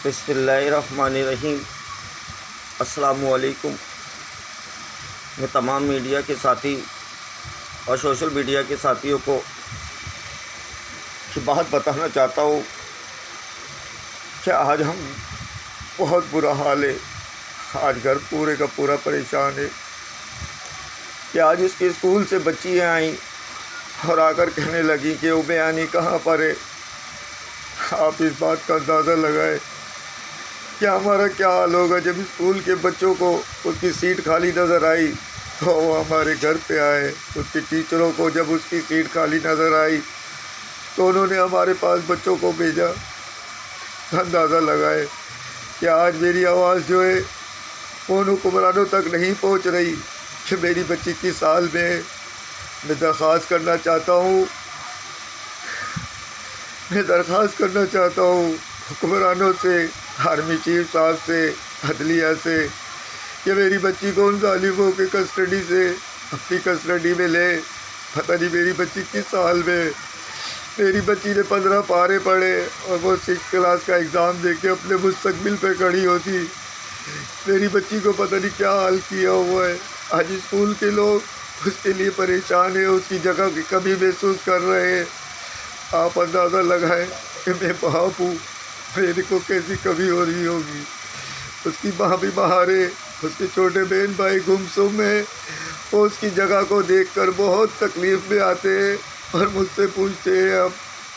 بسم اللہ الرحمن الرحیم۔ السلام علیکم۔ میں تمام میڈیا کے ساتھی اور سوشل میڈیا کے ساتھیوں کو یہ بات بتانا چاہتا ہوں کہ آج ہم بہت برا حال ہے۔ آج گھر پورے کا پورا پریشان ہے کہ آج اس کے اسکول سے بچیاں آئیں اور آ کر کہنے لگیں کہ بیانی کہاں پر ہے۔ آپ اس بات کا اندازہ لگائیں کہ ہمارا کیا حال ہوگا جب اسکول کے بچوں کو اس کی سیٹ خالی نظر آئی تو وہ ہمارے گھر پہ آئے۔ اس کی ٹیچروں کو جب اس کی سیٹ خالی نظر آئی تو انہوں نے ہمارے پاس بچوں کو بھیجا۔ اندازہ لگائے کہ آج میری آواز جو ہے وہ ان حکمرانوں تک نہیں پہنچ رہی کہ میری بچی کس حال میں ہے۔ میں درخواست کرنا چاہتا ہوں حکمرانوں سے، آرمی چیف صاحب سے، عدلیہ سے کہ میری بچی کو ان ظالموں کے کسٹڈی سے اپنی کسٹڈی میں لے۔ پتہ نہیں میری بچی کس حال میں ہے۔ میری بچی نے 15 پارے پڑھے اور وہ 6 کلاس کا ایگزام دے کے اپنے مستقبل پہ کھڑی ہوتی۔ میری بچی کو پتہ نہیں کیا حال کیا ہوا ہے۔ آج اسکول کے لوگ اس کے لیے پریشان ہیں، اس کی جگہ کی کمی محسوس کر رہے ہیں۔ آپ اندازہ لگائیں کہ میں باپ ہوں، میرے کو کیسی کمی ہو رہی ہوگی۔ اس کی ماں بھی باہر ہے، اس کے چھوٹے بہن بھائی گمسم ہیں۔ وہ اس کی جگہ کو دیکھ کر بہت تکلیف میں آتے ہیں اور مجھ سے پوچھتے ہیں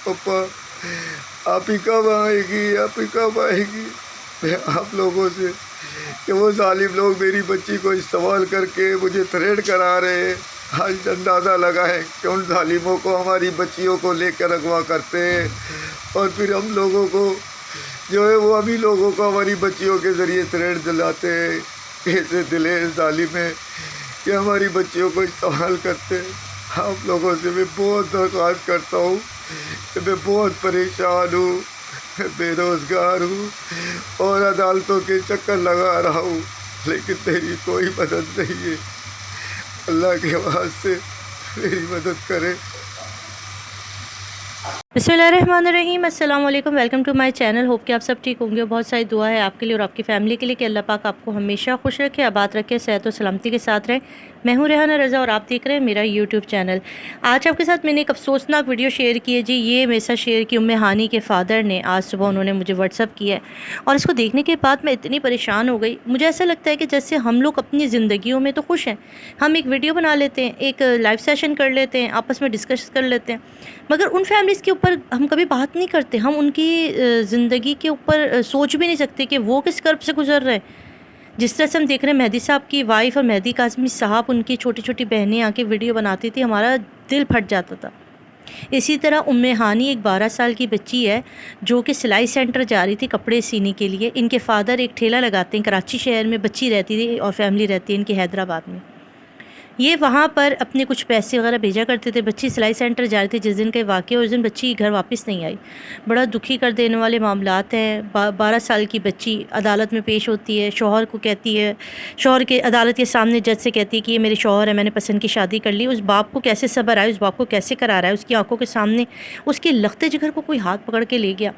پپا آپ ہی کب آئے گی۔ میں آپ لوگوں سے کہ وہ ظالم لوگ میری بچی کو استعمال کر کے مجھے تھریٹ کرا رہے ہیں۔ آج اندازہ لگائیں کہ ان ظالموں کو ہماری بچیوں کو لے کر اغوا کرتے ہیں اور پھر ہم لوگوں کو جو ہے وہ ابھی لوگوں کو ہماری بچیوں کے ذریعے تھریٹ دلاتے ہیں۔ ایسے دلیر ظالم ہیں کہ ہماری بچیوں کو استعمال کرتے ہیں۔ آپ لوگوں سے میں بہت درخواست کرتا ہوں کہ میں بہت پریشان ہوں، میں بے روزگار ہوں اور عدالتوں کے چکر لگا رہا ہوں، لیکن میری کوئی مدد نہیں ہے۔ اللہ کے واسطے میری مدد کرے۔ بسم اللہ الرحمن الرحیم۔ السلام علیکم، welcome to my channel. Hope کہ آپ سب ٹھیک ہوں گے۔ بہت ساری دعا ہے آپ کے لیے اور آپ کی فیملی کے لیے کہ اللہ پاک آپ کو ہمیشہ خوش رکھے، آباد رکھے، صحت و سلامتی کے ساتھ رہے۔ میں ہوں ریحانہ رضا اور آپ دیکھ رہے ہیں میرا یوٹیوب چینل۔ آج آپ کے ساتھ میں نے ایک افسوسناک ویڈیو شیئر کی ہے جی۔ یہ میرے ساتھ شیئر کی ہانی کے فادر نے، آج صبح انہوں نے مجھے واٹس اپ کیا ہے اور اس کو دیکھنے کے بعد میں اتنی پریشان ہو گئی۔ مجھے ایسا لگتا ہے کہ جیسے ہم لوگ اپنی زندگیوں میں تو خوش ہیں، ہم ایک ویڈیو بنا لیتے ہیں، ایک لائیو سیشن کر لیتے ہیں، آپس میں ڈسکس کر لیتے ہیں، مگر ان فیملیز کے اوپر ہم کبھی بات نہیں کرتے۔ ہم ان کی زندگی کے اوپر سوچ بھی نہیں سکتے کہ وہ کس کرب سے گزر رہے ہیں۔ جس طرح سے ہم دیکھ رہے ہیں مہدی صاحب کی وائف اور مہدی کاظمی صاحب، ان کی چھوٹی چھوٹی بہنیں آ کے ویڈیو بناتی تھی، ہمارا دل پھٹ جاتا تھا۔ اسی طرح ہانی ایک 12 سال کی بچی ہے جو کہ سلائی سینٹر جا رہی تھی کپڑے سینے کے لیے۔ ان کے فادر ایک ٹھیلا لگاتے ہیں کراچی شہر میں، بچی رہتی تھی اور فیملی رہتی ہے ان کی حیدرآباد میں۔ یہ وہاں پر اپنے کچھ پیسے وغیرہ بھیجا کرتے تھے۔ بچی سلائی سینٹر جا رہی تھی جس دن کا واقعہ، اس دن بچی گھر واپس نہیں آئی۔ بڑا دکھی کر دینے والے معاملات ہیں۔ 12 سال کی بچی عدالت میں پیش ہوتی ہے، شوہر کو کہتی ہے، شوہر کے عدالت کے سامنے جج سے کہتی ہے کہ یہ میرے شوہر ہے، میں نے پسند کی شادی کر لی۔ اس باپ کو کیسے صبر آئے، اس باپ کو کیسے کرا رہا ہے، اس کی آنکھوں کے سامنے اس کے لختے جگر کو کوئی ہاتھ پکڑ کے لے گیا۔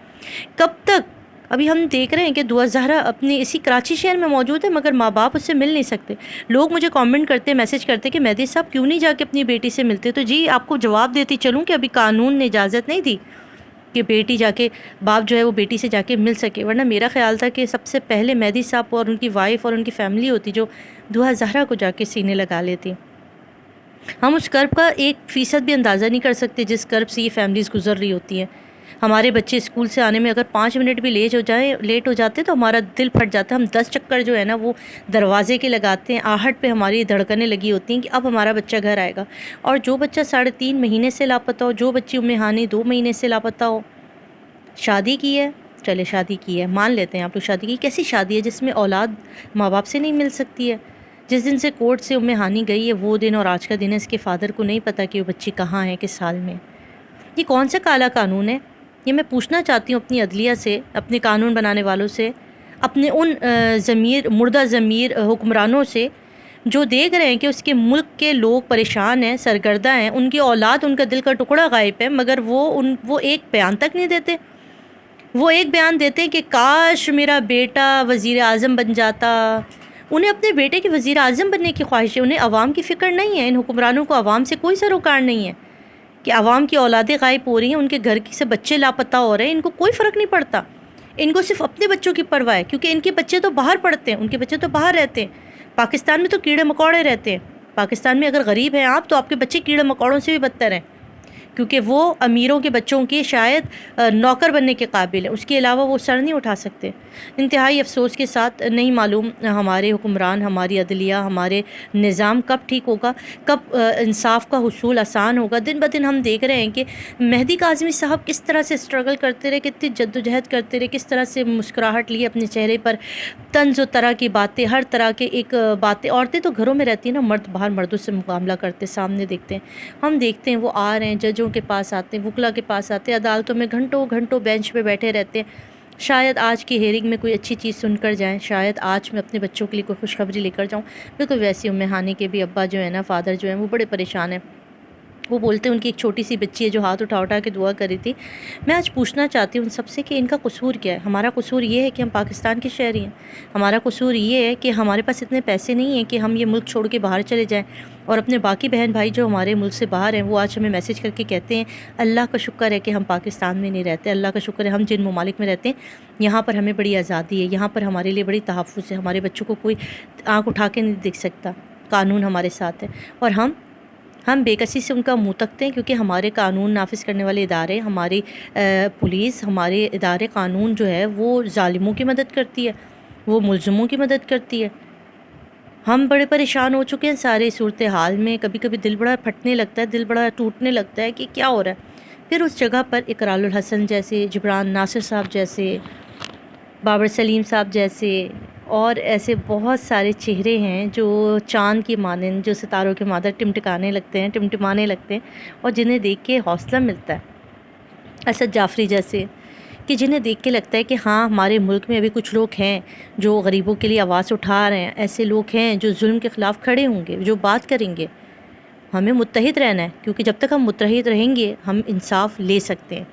کب تک؟ ابھی ہم دیکھ رہے ہیں کہ دعا زہرا اپنی اسی کراچی شہر میں موجود ہے مگر ماں باپ اس سے مل نہیں سکتے۔ لوگ مجھے کامنٹ کرتے، میسج کرتے کہ مہدی صاحب کیوں نہیں جا کے اپنی بیٹی سے ملتے؟ تو جی آپ کو جواب دیتی چلوں کہ ابھی قانون نے اجازت نہیں دی کہ بیٹی جا کے، باپ جو ہے وہ بیٹی سے جا کے مل سکے، ورنہ میرا خیال تھا کہ سب سے پہلے مہدی صاحب اور ان کی وائف اور ان کی فیملی ہوتی جو دعا زہرا کو جا کے سینے لگا لیتی۔ ہم اس کرب کا 1% بھی اندازہ نہیں کر سکتے جس کرب سے یہ فیملیز گزر رہی ہوتی ہیں۔ ہمارے بچے اسکول سے آنے میں اگر 5 منٹ بھی لیٹ ہو جاتے تو ہمارا دل پھٹ جاتا ہے۔ ہم 10 چکر جو ہے نا وہ دروازے کے لگاتے ہیں، آہٹ پہ ہماری دھڑکنیں لگی ہوتی ہیں کہ اب ہمارا بچہ گھر آئے گا۔ اور جو بچہ 3.5 مہینے سے لاپتہ ہو، جو بچی ہانی 2 مہینے سے لاپتہ ہو، شادی کی ہے، چلے شادی کی ہے، مان لیتے ہیں آپ لوگ شادی کی، کیسی شادی ہے جس میں اولاد ماں باپ سے نہیں مل سکتی ہے؟ جس دن سے کورٹ سے ہانی گئی ہے وہ دن اور آج کا دن ہے، اس کے فادر کو نہیں پتہ کہ وہ بچی کہاں ہے، کس حال میں۔ یہ کون سا کالا قانون ہے؟ یہ میں پوچھنا چاہتی ہوں اپنی عدلیہ سے، اپنے قانون بنانے والوں سے، اپنے ان مردہ ضمیر حکمرانوں سے جو دیکھ رہے ہیں کہ اس کے ملک کے لوگ پریشان ہیں، سرگردہ ہیں، ان کی اولاد، ان کا دل کا ٹکڑا غائب ہے، مگر وہ ایک بیان تک نہیں دیتے۔ وہ ایک بیان دیتے ہیں کہ کاش میرا بیٹا وزیر اعظم بن جاتا. انہیں اپنے بیٹے کے وزیر اعظم بننے کی خواہش ہے, انہیں عوام کی فکر نہیں ہے. ان حکمرانوں کو عوام سے کوئی سروکار نہیں ہے کہ عوام کی اولادیں غائب ہو رہی ہیں, ان کے گھر سے بچے لاپتہ ہو رہے ہیں, ان کو کوئی فرق نہیں پڑتا. ان کو صرف اپنے بچوں کی پرواہ ہے, کیونکہ ان کے بچے تو باہر پڑھتے ہیں, ان کے بچے تو باہر رہتے ہیں. پاکستان میں تو کیڑے مکوڑے رہتے ہیں. پاکستان میں اگر غریب ہیں آپ تو آپ کے بچے کیڑے مکوڑوں سے بھی بدتر ہیں, کیونکہ وہ امیروں کے بچوں کے شاید نوکر بننے کے قابل ہیں, اس کے علاوہ وہ سر نہیں اٹھا سکتے. انتہائی افسوس کے ساتھ نہیں معلوم ہمارے حکمران, ہماری عدلیہ, ہمارے نظام کب ٹھیک ہوگا, کب انصاف کا حصول آسان ہوگا. دن بدن ہم دیکھ رہے ہیں کہ مہدی کاظمی صاحب کس طرح سے اسٹرگل کرتے رہے, کتنی جد و جہد کرتے رہے, کس طرح سے مسکراہٹ لی اپنے چہرے پر, طنز و طرح کی باتیں, ہر طرح کے ایک باتیں. عورتیں تو گھروں میں رہتی ہیں نا, مرد باہر مردوں سے مقابلہ کرتے, سامنے دیکھتے ہیں, ہم دیکھتے ہیں وہ آ رہے ہیں, ججوں کے پاس آتے ہیں, وکلا کے پاس آتے ہیں, عدالتوں میں گھنٹوں گھنٹوں بینچ پہ بیٹھے رہتے ہیں. شاید آج کی ہیئرنگ میں کوئی اچھی چیز سن کر جائیں, شاید آج میں اپنے بچوں کے لیے کوئی خوشخبری لے کر جاؤں. بالکل ویسی ام ہانی کے بھی ابا جو ہے نا, فادر جو ہیں, وہ بڑے پریشان ہیں. وہ بولتے ہیں ان کی ایک چھوٹی سی بچی ہے جو ہاتھ اٹھا اٹھا کے دعا کری تھی. میں آج پوچھنا چاہتی ہوں ان سب سے کہ ان کا قصور کیا ہے. ہمارا قصور یہ ہے کہ ہم پاکستان کے شہری ہیں. ہمارا قصور یہ ہے کہ ہمارے پاس اتنے پیسے نہیں ہیں کہ ہم یہ ملک چھوڑ کے باہر چلے جائیں, اور اپنے باقی بہن بھائی جو ہمارے ملک سے باہر ہیں وہ آج ہمیں میسیج کر کے کہتے ہیں اللہ کا شکر ہے کہ ہم پاکستان میں نہیں رہتے, اللہ کا شکر ہے ہم جن ممالک میں رہتے ہیں یہاں پر ہمیں بڑی آزادی ہے, یہاں پر ہمارے لیے بڑی تحفظ ہے, ہمارے بچوں کو کوئی آنکھ اٹھا کے نہیں دیکھ سکتا, قانون ہمارے ساتھ ہے. اور ہم بے کسی سے ان کا منہ تکتے ہیں, کیونکہ ہمارے قانون نافذ کرنے والے ادارے, ہماری پولیس, ہمارے ادارے قانون جو ہے وہ ظالموں کی مدد کرتی ہے, وہ ملزموں کی مدد کرتی ہے. ہم بڑے پریشان ہو چکے ہیں سارے صورتحال میں. کبھی کبھی دل بڑا پھٹنے لگتا ہے, دل بڑا ٹوٹنے لگتا ہے کہ کیا ہو رہا ہے. پھر اس جگہ پر اقرال الحسن جیسے, جبران ناصر صاحب جیسے, بابر سلیم صاحب جیسے, اور ایسے بہت سارے چہرے ہیں جو چاند کی مانند, جو ستاروں کے مانند ٹمٹکانے لگتے ہیں, ٹمٹمانے لگتے ہیں, اور جنہیں دیکھ کے حوصلہ ملتا ہے. اسد جعفری جیسے, کہ جنہیں دیکھ کے لگتا ہے کہ ہاں ہمارے ملک میں ابھی کچھ لوگ ہیں جو غریبوں کے لیے آواز اٹھا رہے ہیں, ایسے لوگ ہیں جو ظلم کے خلاف کھڑے ہوں گے, جو بات کریں گے. ہمیں متحد رہنا ہے, کیونکہ جب تک ہم متحد رہیں گے ہم انصاف لے سکتے ہیں,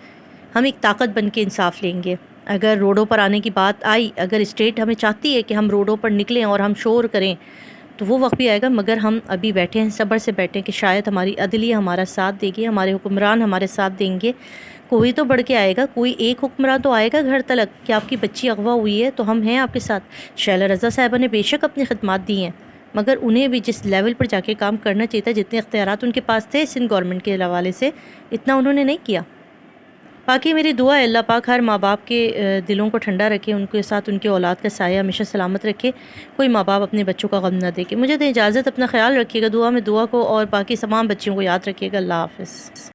ہم ایک طاقت بن کے انصاف لیں گے. اگر روڈوں پر آنے کی بات آئی, اگر اسٹیٹ ہمیں چاہتی ہے کہ ہم روڈوں پر نکلیں اور ہم شور کریں, تو وہ وقت بھی آئے گا. مگر ہم ابھی بیٹھے ہیں, صبر سے بیٹھے ہیں کہ شاید ہماری عدلیہ ہمارا ساتھ دے گی, ہمارے حکمران ہمارے ساتھ دیں گے. کوئی تو بڑھ کے آئے گا, کوئی ایک حکمران تو آئے گا گھر تلک کہ آپ کی بچی اغوا ہوئی ہے تو ہم ہیں آپ کے ساتھ. شیلا رضا صاحبہ نے بے شک اپنی خدمات دی ہیں, مگر انہیں بھی جس لیول پر جا کے کام کرنا چاہیے تھا, جتنے اختیارات ان کے پاس تھے سندھ گورنمنٹ کے حوالے سے, اتنا انہوں نے نہیں کیا. باقی میری دعا ہے اللہ پاک ہر ماں باپ کے دلوں کو ٹھنڈا رکھے, ان کے ساتھ ان کے اولاد کا سایہ ہمیشہ سلامت رکھے, کوئی ماں باپ اپنے بچوں کا غم نہ دے کے. مجھے دیں اجازت, اپنا خیال رکھیے گا, دعا میں دعا کو اور باقی تمام بچیوں کو یاد رکھیے گا. اللہ حافظ.